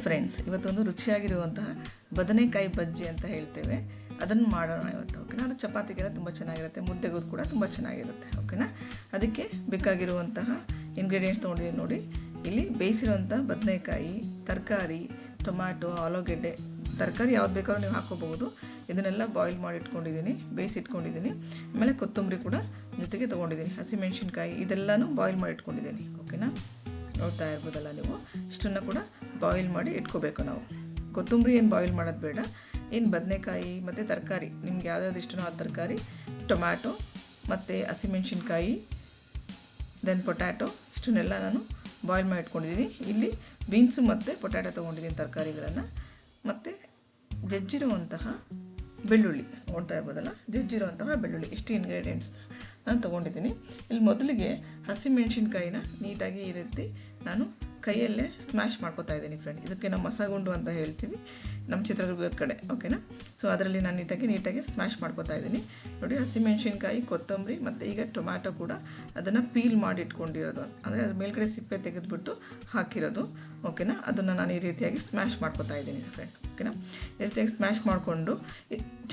Friends, ಇವತ್ತೊಂದು ರುಚಿಯಾಗಿರುವಂತಹ ಬದನೆಕಾಯಿ ಬಜ್ಜಿ ಅಂತ ಹೇಳ್ತೇವೆ, ಅದನ್ನು ಮಾಡೋಣ ಇವತ್ತು. ಓಕೆನಾ. ಅದು ಚಪಾತಿಗೆಲ್ಲ ತುಂಬ ಚೆನ್ನಾಗಿರುತ್ತೆ, ಮುದ್ದೆಗೂ ಕೂಡ ತುಂಬ ಚೆನ್ನಾಗಿರುತ್ತೆ. ಓಕೆನಾ. ಅದಕ್ಕೆ ಬೇಕಾಗಿರುವಂತಹ ಇಂಗ್ರೀಡಿಯೆಂಟ್ಸ್ ತೊಗೊಂಡಿದ್ದೀನಿ ನೋಡಿ. ಇಲ್ಲಿ ಬೇಯಿಸಿರುವಂಥ ಬದನೆಕಾಯಿ, ತರಕಾರಿ, ಟೊಮ್ಯಾಟೊ, ಆಲೂಗೆಡ್ಡೆ, ತರಕಾರಿ ಯಾವ್ದು ಬೇಕಾದ್ರೂ ನೀವು ಹಾಕೋಬಹುದು. ಇದನ್ನೆಲ್ಲ ಬಾಯ್ಲ್ ಮಾಡಿ ಇಟ್ಕೊಂಡಿದ್ದೀನಿ, ಬೇಯಿಸಿಟ್ಕೊಂಡಿದ್ದೀನಿ. ಆಮೇಲೆ ಕೊತ್ತಂಬರಿ ಕೂಡ ಜೊತೆಗೆ ತೊಗೊಂಡಿದ್ದೀನಿ, ಹಸಿಮೆಣ್ಸಿನ್ಕಾಯಿ, ಇದೆಲ್ಲನೂ ಬಾಯ್ಲ್ ಮಾಡಿ ಇಟ್ಕೊಂಡಿದ್ದೀನಿ. ಓಕೆನಾ. ನೋಡ್ತಾ ಇರ್ಬೋದಲ್ಲ ನೀವು, ಇಷ್ಟನ್ನು ಕೂಡ ಬಾಯ್ಲ್ ಮಾಡಿ ಇಟ್ಕೋಬೇಕು ನಾವು. ಕೊತ್ತಂಬರಿ ಏನು ಬಾಯ್ಲ್ ಮಾಡೋದು ಬೇಡ. ಏನು ಬದನೆಕಾಯಿ ಮತ್ತು ತರಕಾರಿ, ನಿಮ್ಗೆ ಯಾವ್ದಾದ್ರು ಇಷ್ಟನೋ ಆ ತರಕಾರಿ, ಟೊಮ್ಯಾಟೊ ಮತ್ತು ಹಸಿಮೆಣ್ಸಿನ್ಕಾಯಿ, ದೆನ್ ಪೊಟ್ಯಾಟೊ, ಇಷ್ಟನ್ನೆಲ್ಲ ನಾನು ಬಾಯ್ಲ್ ಮಾಡಿ ಇಟ್ಕೊಂಡಿದ್ದೀನಿ. ಇಲ್ಲಿ ಬೀನ್ಸು ಮತ್ತು ಪೊಟ್ಯಾಟೊ ತೊಗೊಂಡಿದ್ದೀನಿ ತರಕಾರಿಗಳನ್ನು, ಮತ್ತು ಜಜ್ಜಿರುವಂತಹ ಬೆಳ್ಳುಳ್ಳಿ, ನೋಡ್ತಾ ಇರ್ಬೋದಲ್ಲ, ಜಜ್ಜಿರುವಂತಹ ಬೆಳ್ಳುಳ್ಳಿ, ಇಷ್ಟು ಇಂಗ್ರೀಡಿಯೆಂಟ್ಸ್ನ ನಾನು ತೊಗೊಂಡಿದ್ದೀನಿ. ಇಲ್ಲಿ ಮೊದಲಿಗೆ ಹಸಿಮೆಣ್ಸಿನ್ಕಾಯಿನ ನೀಟಾಗಿ ಈ ರೀತಿ ನಾನು ಕೈಯಲ್ಲೇ ಸ್ಮ್ಯಾಶ್ ಮಾಡ್ಕೊತಾ ಇದ್ದೀನಿ ಫ್ರೆಂಡ್. ಇದಕ್ಕೆ ನಾವು ಮಸಗುಂಡು ಅಂತ ಹೇಳ್ತೀವಿ ನಮ್ಮ ಚಿತ್ರದುರ್ಗದ ಕಡೆ. ಓಕೆನಾ. ಸೊ ಅದರಲ್ಲಿ ನಾನು ನೀಟಾಗಿ ಸ್ಮ್ಯಾಶ್ ಮಾಡ್ಕೊತಾ ಇದ್ದೀನಿ ನೋಡಿ. ಹಸಿಮೆಣ್ಸಿನ್ಕಾಯಿ, ಕೊತ್ತಂಬರಿ ಮತ್ತು ಈಗ ಟೊಮ್ಯಾಟೊ ಕೂಡ ಅದನ್ನು ಪೀಲ್ ಮಾಡಿ ಇಟ್ಕೊಂಡಿರೋದು, ಅಂದರೆ ಅದ್ರ ಮೇಲ್ಗಡೆ ಸಿಪ್ಪೆ ತೆಗೆದುಬಿಟ್ಟು ಹಾಕಿರೋದು. ಓಕೆನಾ. ಅದನ್ನು ನಾನು ಈ ರೀತಿಯಾಗಿ ಸ್ಮ್ಯಾಶ್ ಮಾಡ್ಕೊತಾ ಇದ್ದೀನಿ ಫ್ರೆಂಡ್. ಓಕೆನಾ. ಈ ರೀತಿಯಾಗಿ ಸ್ಮ್ಯಾಶ್ ಮಾಡಿಕೊಂಡು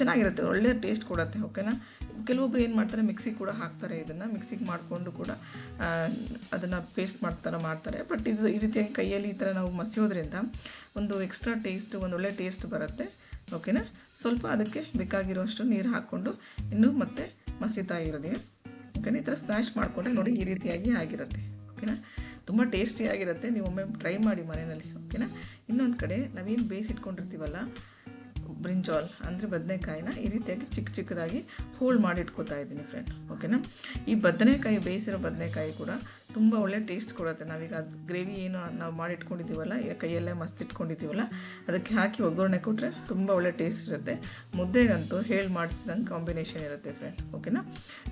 ಚೆನ್ನಾಗಿರುತ್ತೆ, ಒಳ್ಳೆಯ ಟೇಸ್ಟ್ ಕೊಡುತ್ತೆ. ಓಕೆನಾ. ಕೆಲವೊಬ್ರು ಏನು ಮಾಡ್ತಾರೆ, ಮಿಕ್ಸಿಗೆ ಕೂಡ ಹಾಕ್ತಾರೆ, ಇದನ್ನು ಮಿಕ್ಸಿಗೆ ಮಾಡಿಕೊಂಡು ಕೂಡ ಅದನ್ನು ಪೇಸ್ಟ್ ಮಾಡ್ತಾರೆ. ಬಟ್ ಇದು ಈ ರೀತಿಯಾಗಿ ಕೈಯಲ್ಲಿ ಈ ಥರ ನಾವು ಮಸಿಯೋದ್ರಿಂದ ಒಂದು ಎಕ್ಸ್ಟ್ರಾ ಟೇಸ್ಟ್, ಒಂದು ಒಳ್ಳೆ ಟೇಸ್ಟ್ ಬರುತ್ತೆ. ಓಕೆನಾ. ಸ್ವಲ್ಪ ಅದಕ್ಕೆ ಬೇಕಾಗಿರೋಷ್ಟು ನೀರು ಹಾಕ್ಕೊಂಡು ಇನ್ನೂ ಮತ್ತೆ ಮಸಿತಾ ಇರೋದೇ. ಓಕೆನಾ. ಈ ಥರ ಸ್ಮ್ಯಾಶ್ ಮಾಡಿಕೊಂಡ್ರೆ ನೋಡಿ ಈ ರೀತಿಯಾಗಿ ಆಗಿರುತ್ತೆ. ಓಕೆನಾ. ತುಂಬ ಟೇಸ್ಟಿಯಾಗಿರುತ್ತೆ, ನೀವು ಒಮ್ಮೆ ಟ್ರೈ ಮಾಡಿ ಮನೆಯಲ್ಲಿ. ಓಕೆನಾ. ಇನ್ನೊಂದು ಕಡೆ ನಾವೇನು ಬೇಯಿಸಿಟ್ಕೊಂಡಿರ್ತೀವಲ್ಲ ಬ್ರಿಂಜಾಲ್ ಅಂದರೆ ಬದನೆಕಾಯಿನ ಈ ರೀತಿಯಾಗಿ ಚಿಕ್ಕದಾಗಿ ಹೋಲ್ಡ್ ಮಾಡಿ ಇಟ್ಕೋತಾ ಇದ್ದೀನಿ ಫ್ರೆಂಡ್. ಓಕೆನಾ. ಈ ಬದನೆಕಾಯಿ, ಬೇಯಿಸಿರೋ ಬದನೆಕಾಯಿ ಕೂಡ ತುಂಬ ಒಳ್ಳೆ ಟೇಸ್ಟ್ ಕೊಡುತ್ತೆ. ನಾವೀಗ ಅದು ಗ್ರೇವಿ ಏನು ನಾವು ಮಾಡಿ ಇಟ್ಕೊಂಡಿದ್ದೀವಲ್ಲ, ಈಗ ಕೈಯಲ್ಲೇ ಮಸ್ತ್ ಇಟ್ಕೊಂಡಿದ್ದೀವಲ್ಲ, ಅದಕ್ಕೆ ಹಾಕಿ ಒಗ್ಗರಣೆ ಕೊಟ್ಟರೆ ತುಂಬ ಒಳ್ಳೆ ಟೇಸ್ಟ್ ಇರುತ್ತೆ. ಮುದ್ದೆಗಂತೂ ಮಾಡಿಸಿದಂಗೆ ಕಾಂಬಿನೇಷನ್ ಇರುತ್ತೆ ಫ್ರೆಂಡ್. ಓಕೆನಾ.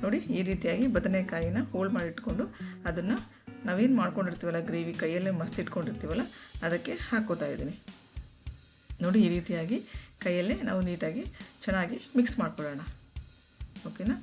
ನೋಡಿ ಈ ರೀತಿಯಾಗಿ ಬದನೆಕಾಯಿನ ಹೋಲ್ಡ್ ಮಾಡಿ ಇಟ್ಕೊಂಡು ಅದನ್ನು ನಾವೇನು ಮಾಡ್ಕೊಂಡಿರ್ತೀವಲ್ಲ ಗ್ರೇವಿ, ಕೈಯಲ್ಲೇ ಮಸ್ತ್ ಇಟ್ಕೊಂಡಿರ್ತೀವಲ್ಲ, ಅದಕ್ಕೆ ಹಾಕ್ಕೋತಾ ಇದ್ದೀನಿ ನೋಡಿ. ಈ ರೀತಿಯಾಗಿ ಕೈಯಲ್ಲೇ ನಾವು ನೀಟಾಗಿ ಚೆನ್ನಾಗಿ ಮಿಕ್ಸ್ ಮಾಡ್ಕೊಳ್ಳೋಣ. ಓಕೆನಾ.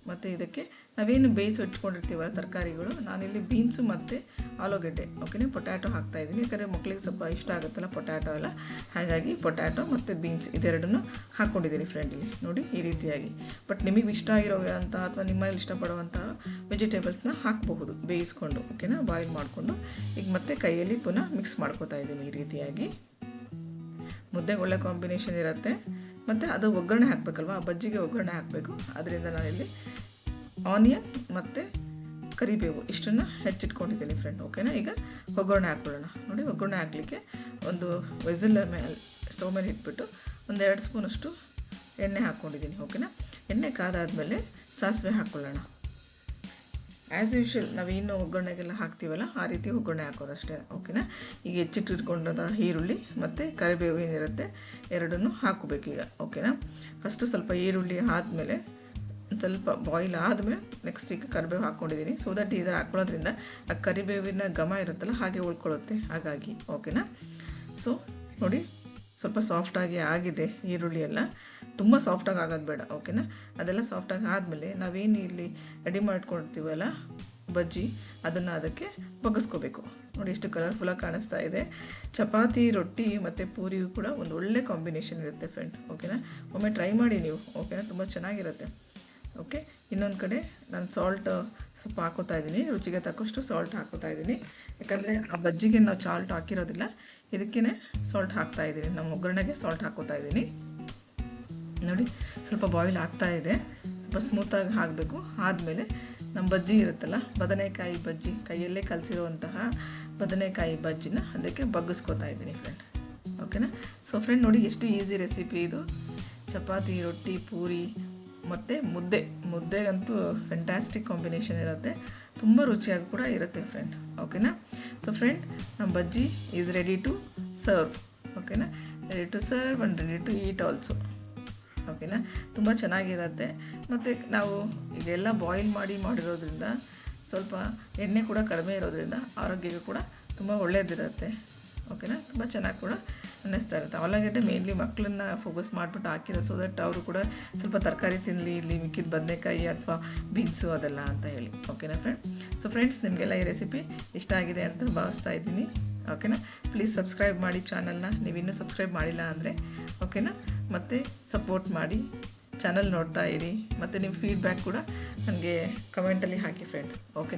ಮತ್ತು ಇದಕ್ಕೆ ನಾವೇನು ಬೇಯಿಸಿ ಇಟ್ಕೊಂಡಿರ್ತೀವಲ್ಲ ತರಕಾರಿಗಳು, ನಾನಿಲ್ಲಿ ಬೀನ್ಸು ಮತ್ತು ಆಲೂಗೆಡ್ಡೆ, ಓಕೆನಾ, ಪೊಟ್ಯಾಟೊ ಹಾಕ್ತಾಯಿದ್ದೀನಿ. ಯಾಕಂದರೆ ಮಕ್ಕಳಿಗೆ ಸ್ವಲ್ಪ ಇಷ್ಟ ಆಗುತ್ತಲ್ಲ ಪೊಟ್ಯಾಟೊ ಎಲ್ಲ, ಹಾಗಾಗಿ ಪೊಟ್ಯಾಟೊ ಮತ್ತು ಬೀನ್ಸ್ ಇದೆರಡನ್ನು ಹಾಕ್ಕೊಂಡಿದ್ದೀನಿ ಫ್ರೆಂಡ್ ಇಲ್ಲಿ ನೋಡಿ ಈ ರೀತಿಯಾಗಿ. ಬಟ್ ನಿಮಗೆ ಇಷ್ಟ ಆಗಿರೋಂಥ ಅಥವಾ ನಿಮ್ಮಲ್ಲಿ ಇಷ್ಟಪಡುವಂಥ ವೆಜಿಟೇಬಲ್ಸ್ನ ಹಾಕಬಹುದು ಬೇಯಿಸ್ಕೊಂಡು. ಓಕೆನಾ. ಬಾಯ್ಲ್ ಮಾಡಿಕೊಂಡು ಈಗ ಮತ್ತೆ ಕೈಯಲ್ಲಿ ಪುನಃ ಮಿಕ್ಸ್ ಮಾಡ್ಕೋತಾ ಇದ್ದೀನಿ ಈ ರೀತಿಯಾಗಿ. ಮುದ್ದೆಗೆ ಒಳ್ಳೆ ಕಾಂಬಿನೇಷನ್ ಇರುತ್ತೆ. ಮತ್ತು ಅದು ಒಗ್ಗರಣೆ ಹಾಕಬೇಕಲ್ವ, ಆ ಬಜ್ಜಿಗೆ ಒಗ್ಗರಣೆ ಹಾಕಬೇಕು. ಅದರಿಂದ ನಾನಿಲ್ಲಿ ಆನಿಯನ್ ಮತ್ತು ಕರಿಬೇವು ಇಷ್ಟನ್ನು ಹೆಚ್ಚಿಟ್ಕೊಂಡಿದ್ದೀನಿ ಫ್ರೆಂಡ್. ಓಕೆನಾ. ಈಗ ಒಗ್ಗರಣೆ ಹಾಕ್ಕೊಳ್ಳೋಣ ನೋಡಿ. ಒಗ್ಗರಣೆ ಹಾಕಲಿಕ್ಕೆ ಒಂದು ವೆಸಿಲ್ ಮೇಲೆ ಸ್ಟವ್ ಮೇಲೆ ಇಟ್ಬಿಟ್ಟು ಒಂದು 2 ಸ್ಪೂನಷ್ಟು ಎಣ್ಣೆ ಹಾಕ್ಕೊಂಡಿದ್ದೀನಿ. ಓಕೆನಾ. ಎಣ್ಣೆ ಕಾದಾದಮೇಲೆ ಸಾಸಿವೆ ಹಾಕ್ಕೊಳ್ಳೋಣ. ಆ್ಯಸ್ ಯೂಶ್ವಲ್ ನಾವೇನು ಒಗ್ಗರಣೆಗೆಲ್ಲ ಹಾಕ್ತೀವಲ್ಲ ಆ ರೀತಿ ಒಗ್ಗರಣೆ ಹಾಕೋದಷ್ಟೇ. ಓಕೆನಾ. ಈಗ ಹೆಚ್ಚಿಟ್ಟಿಟ್ಕೊಂಡದ ಈರುಳ್ಳಿ ಮತ್ತು ಕರಿಬೇವು ಏನಿರುತ್ತೆ ಎರಡನ್ನೂ ಹಾಕೋಬೇಕೀಗ. ಓಕೆನಾ. ಫಸ್ಟು ಸ್ವಲ್ಪ ಈರುಳ್ಳಿ ಆದಮೇಲೆ ಸ್ವಲ್ಪ ಬಾಯ್ಲ್ ಆದಮೇಲೆ ನೆಕ್ಸ್ಟ್ ಈಗ ಕರಿಬೇವು ಹಾಕ್ಕೊಂಡಿದ್ದೀನಿ. ಸೊ ದಟ್ ಇದರ ಹಾಕ್ಕೊಳ್ಳೋದ್ರಿಂದ ಆ ಕರಿಬೇವಿನ ಘಮ ಇರುತ್ತಲ್ಲ ಹಾಗೆ ಉಳ್ಕೊಳ್ಳುತ್ತೆ, ಹಾಗಾಗಿ. ಓಕೆನಾ. ಸೊ ನೋಡಿ ಸ್ವಲ್ಪ ಸಾಫ್ಟಾಗಿ ಆಗಿದೆ ಈರುಳ್ಳಿ ಎಲ್ಲ, ತುಂಬ ಸಾಫ್ಟಾಗಿ ಆಗೋದು ಬೇಡ. ಓಕೆನಾ. ಅದೆಲ್ಲ ಸಾಫ್ಟಾಗಿ ಆದಮೇಲೆ ನಾವೇನು ಇಲ್ಲಿ ರೆಡಿ ಮಾಡ್ಕೊಳ್ತೀವಲ್ಲ ಬಜ್ಜಿ, ಅದನ್ನು ಅದಕ್ಕೆ ಬಗ್ಗಿಸ್ಕೋಬೇಕು ನೋಡಿ. ಎಷ್ಟು ಕಲರ್ಫುಲ್ಲಾಗಿ ಕಾಣಿಸ್ತಾ ಇದೆ. ಚಪಾತಿ, ರೊಟ್ಟಿ ಮತ್ತು ಪೂರಿಯೂ ಕೂಡ ಒಂದು ಒಳ್ಳೆ ಕಾಂಬಿನೇಷನ್ ಇರುತ್ತೆ ಫ್ರೆಂಡ್. ಓಕೆನಾ. ಒಮ್ಮೆ ಟ್ರೈ ಮಾಡಿ ನೀವು. ಓಕೆನಾ. ತುಂಬ ಚೆನ್ನಾಗಿರುತ್ತೆ. ಓಕೆ. ಇನ್ನೊಂದು ಕಡೆ ನಾನು ಸಾಲ್ಟ್ ಸ್ವಲ್ಪ ಹಾಕೋತಾ ಇದ್ದೀನಿ, ರುಚಿಗೆ ತಕ್ಕಷ್ಟು ಸಾಲ್ಟ್ ಹಾಕೋತಾ ಇದ್ದೀನಿ. ಯಾಕಂದರೆ ಆ ಬಜ್ಜಿಗೆ ನಾವು ಸಾಲ್ಟ್ ಹಾಕಿರೋದಿಲ್ಲ, ಇದಕ್ಕೇ ಸಾಲ್ಟ್ ಹಾಕ್ತಾ ಇದ್ದೀನಿ. ನಮ್ಮ ಒಗ್ಗರಣೆಗೆ ಸಾಲ್ಟ್ ಹಾಕೋತಾ ಇದ್ದೀನಿ ನೋಡಿ. ಸ್ವಲ್ಪ ಬಾಯ್ಲ್ ಆಗ್ತಾ ಇದೆ, ಸ್ವಲ್ಪ ಸ್ಮೂತಾಗಿ ಹಾಕಬೇಕು. ಆದಮೇಲೆ ನಮ್ಮ ಬಜ್ಜಿ ಇರುತ್ತಲ್ಲ, ಬದನೆಕಾಯಿ ಬಜ್ಜಿ, ಕೈಯಲ್ಲೇ ಕಲಸಿರುವಂತಹ ಬದನೆಕಾಯಿ ಬಜ್ಜಿನ ಅದಕ್ಕೆ ಬಗ್ಗಿಸ್ಕೋತಾ ಇದ್ದೀನಿ ಫ್ರೆಂಡ್. ಓಕೆನಾ. ಸೊ ಫ್ರೆಂಡ್ ನೋಡಿ ಎಷ್ಟು ಈಸಿ ರೆಸಿಪಿ ಇದು. ಚಪಾತಿ, ರೊಟ್ಟಿ, ಪೂರಿ ಮತ್ತು ಮುದ್ದೆಗಂತೂ ಫ್ಯಾಂಟಾಸ್ಟಿಕ್ ಕಾಂಬಿನೇಷನ್ ಇರುತ್ತೆ, ತುಂಬ ರುಚಿಯಾಗಿ ಕೂಡ ಇರುತ್ತೆ ಫ್ರೆಂಡ್. ಓಕೆನಾ. ಸೊ ಫ್ರೆಂಡ್, ನಮ್ಮ bajji is ready to serve. ಓಕೆನಾ. Ready to serve and ready to eat also. ಓಕೆನಾ. ತುಂಬ ಚೆನ್ನಾಗಿರುತ್ತೆ. ಮತ್ತು ನಾವು ಇದೆಲ್ಲ ಬಾಯ್ಲ್ ಮಾಡಿರೋದ್ರಿಂದ ಸ್ವಲ್ಪ ಎಣ್ಣೆ ಕೂಡ ಕಡಿಮೆ ಇರೋದ್ರಿಂದ ಆರೋಗ್ಯಕ್ಕೆ ಕೂಡ ತುಂಬ ಒಳ್ಳೆಯದಿರುತ್ತೆ. ಓಕೆನಾ. ತುಂಬ ಚೆನ್ನಾಗಿ ಕೂಡ ಅನ್ನಿಸ್ತಾ ಇರುತ್ತೆ. ಆಲೂಗಡ್ಡೆ ಮೇನ್ಲಿ ಮಕ್ಕಳನ್ನ ಫೋಕಸ್ ಮಾಡಿಬಿಟ್ಟು ಹಾಕಿರೋ, ಸೊ ದಟ್ ಅವರು ಕೂಡ ಸ್ವಲ್ಪ ತರಕಾರಿ ತಿನ್ನಲಿ, ಇಲ್ಲಿ ಮಿಕ್ಕಿದ ಬದನೆಕಾಯಿ ಅಥವಾ ಬೀನ್ಸು ಅದೆಲ್ಲ ಅಂತ ಹೇಳಿ. ಓಕೆನಾ ಫ್ರೆಂಡ್. ಸೊ ಫ್ರೆಂಡ್ಸ್, ನಿಮಗೆಲ್ಲ ಈ ರೆಸಿಪಿ ಇಷ್ಟ ಆಗಿದೆ ಅಂತ ಭಾವಿಸ್ತಾ ಇದ್ದೀನಿ. ಓಕೆನಾ. ಪ್ಲೀಸ್ ಸಬ್ಸ್ಕ್ರೈಬ್ ಮಾಡಿ ಚಾನಲ್ನ, ನೀವಿನ್ನೂ ಸಬ್ಸ್ಕ್ರೈಬ್ ಮಾಡಿಲ್ಲ ಅಂದರೆ. ಓಕೆನಾ. ಮತ್ತು ಸಪೋರ್ಟ್ ಮಾಡಿ, ಚಾನಲ್ ನೋಡ್ತಾ ಇರಿ, ಮತ್ತು ನಿಮ್ಮ ಫೀಡ್ಬ್ಯಾಕ್ ಕೂಡ ನನಗೆ ಕಮೆಂಟಲ್ಲಿ ಹಾಕಿ ಫ್ರೆಂಡ್. ಓಕೆ.